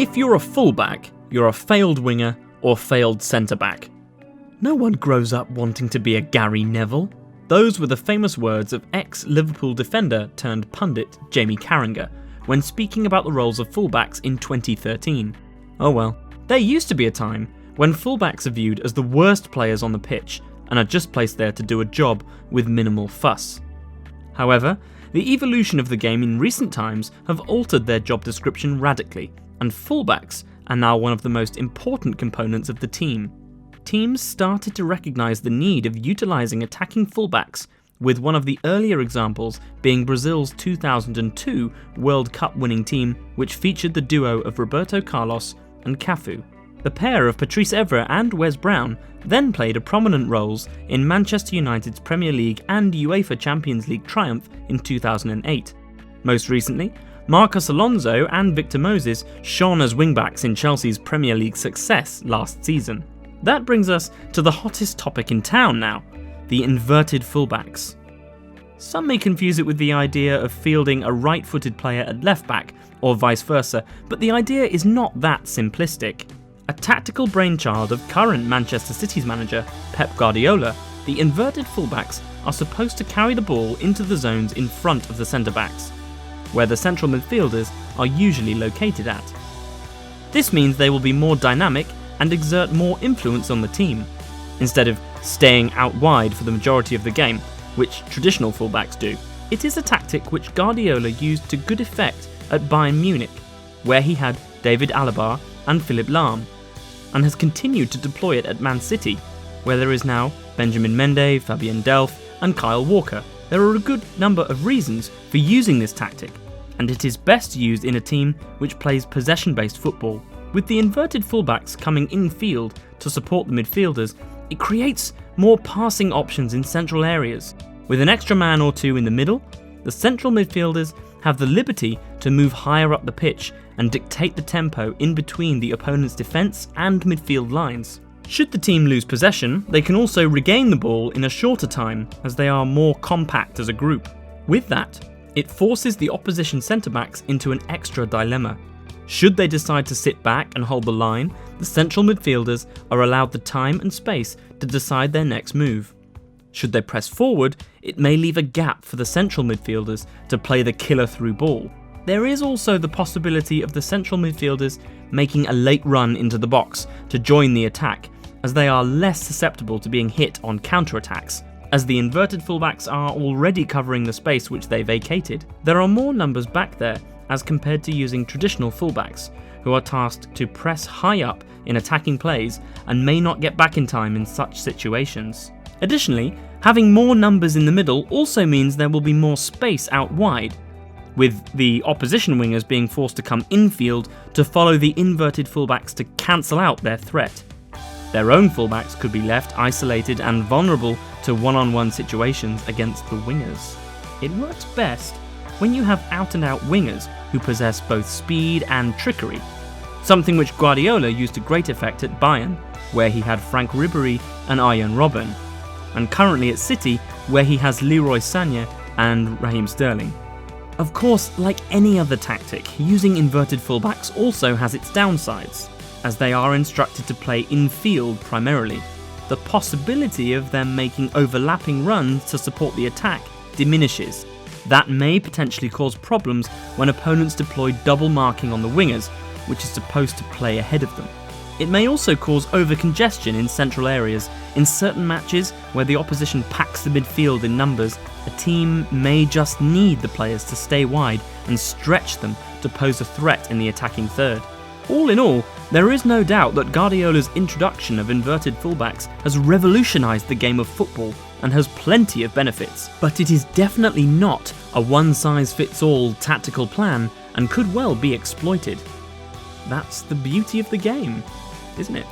If you're a fullback, you're a failed winger or failed centre-back. No one grows up wanting to be a Gary Neville. Those were the famous words of ex-Liverpool defender turned pundit Jamie Carragher when speaking about the roles of fullbacks in 2013. Oh well, there used to be a time when fullbacks are viewed as the worst players on the pitch and are just placed there to do a job with minimal fuss. However, the evolution of the game in recent times have altered their job description radically, and fullbacks are now one of the most important components of the team. Teams started to recognise the need of utilising attacking fullbacks, with one of the earlier examples being Brazil's 2002 World Cup winning team, which featured the duo of Roberto Carlos and Cafu. The pair of Patrice Evra and Wes Brown then played a prominent roles in Manchester United's Premier League and UEFA Champions League triumph in 2008. Most recently, Marcos Alonso and Victor Moses shone as wingbacks in Chelsea's Premier League success last season. That brings us to the hottest topic in town now, the inverted fullbacks. Some may confuse it with the idea of fielding a right-footed player at left back, or vice versa, but the idea is not that simplistic. A tactical brainchild of current Manchester City's manager, Pep Guardiola, the inverted fullbacks are supposed to carry the ball into the zones in front of the centre-backs, where the central midfielders are usually located at. This means they will be more dynamic and exert more influence on the team, instead of staying out wide for the majority of the game, which traditional fullbacks do. It is a tactic which Guardiola used to good effect at Bayern Munich, where he had David Alaba and Philipp Lahm, and has continued to deploy it at Man City, where there is now Benjamin Mendy, Fabian Delph and Kyle Walker. There are a good number of reasons for using this tactic, and it is best used in a team which plays possession-based football. With the inverted fullbacks coming infield to support the midfielders, it creates more passing options in central areas. With an extra man or two in the middle, the central midfielders have the liberty to move higher up the pitch and dictate the tempo in between the opponent's defence and midfield lines. Should the team lose possession, they can also regain the ball in a shorter time as they are more compact as a group. With that, it forces the opposition centre-backs into an extra dilemma. Should they decide to sit back and hold the line, the central midfielders are allowed the time and space to decide their next move. Should they press forward, it may leave a gap for the central midfielders to play the killer through ball. There is also the possibility of the central midfielders making a late run into the box to join the attack, as they are less susceptible to being hit on counter-attacks, as the inverted fullbacks are already covering the space which they vacated. There are more numbers back there as compared to using traditional fullbacks, who are tasked to press high up in attacking plays and may not get back in time in such situations. Additionally, having more numbers in the middle also means there will be more space out wide, with the opposition wingers being forced to come infield to follow the inverted fullbacks to cancel out their threat. Their own fullbacks could be left isolated and vulnerable to one-on-one situations against the wingers. It works best when you have out-and-out wingers who possess both speed and trickery, something which Guardiola used to great effect at Bayern, where he had Frank Ribéry and Arjen Robben, and currently at City, where he has Leroy Sané and Raheem Sterling. Of course, like any other tactic, using inverted fullbacks also has its downsides, as they are instructed to play infield primarily. The possibility of them making overlapping runs to support the attack diminishes. That may potentially cause problems when opponents deploy double marking on the wingers, which is supposed to play ahead of them. It may also cause overcongestion in central areas. In certain matches where the opposition packs the midfield in numbers, a team may just need the players to stay wide and stretch them to pose a threat in the attacking third. All in all, there is no doubt that Guardiola's introduction of inverted fullbacks has revolutionised the game of football and has plenty of benefits, but it is definitely not a one-size-fits-all tactical plan and could well be exploited. That's the beauty of the game, isn't it?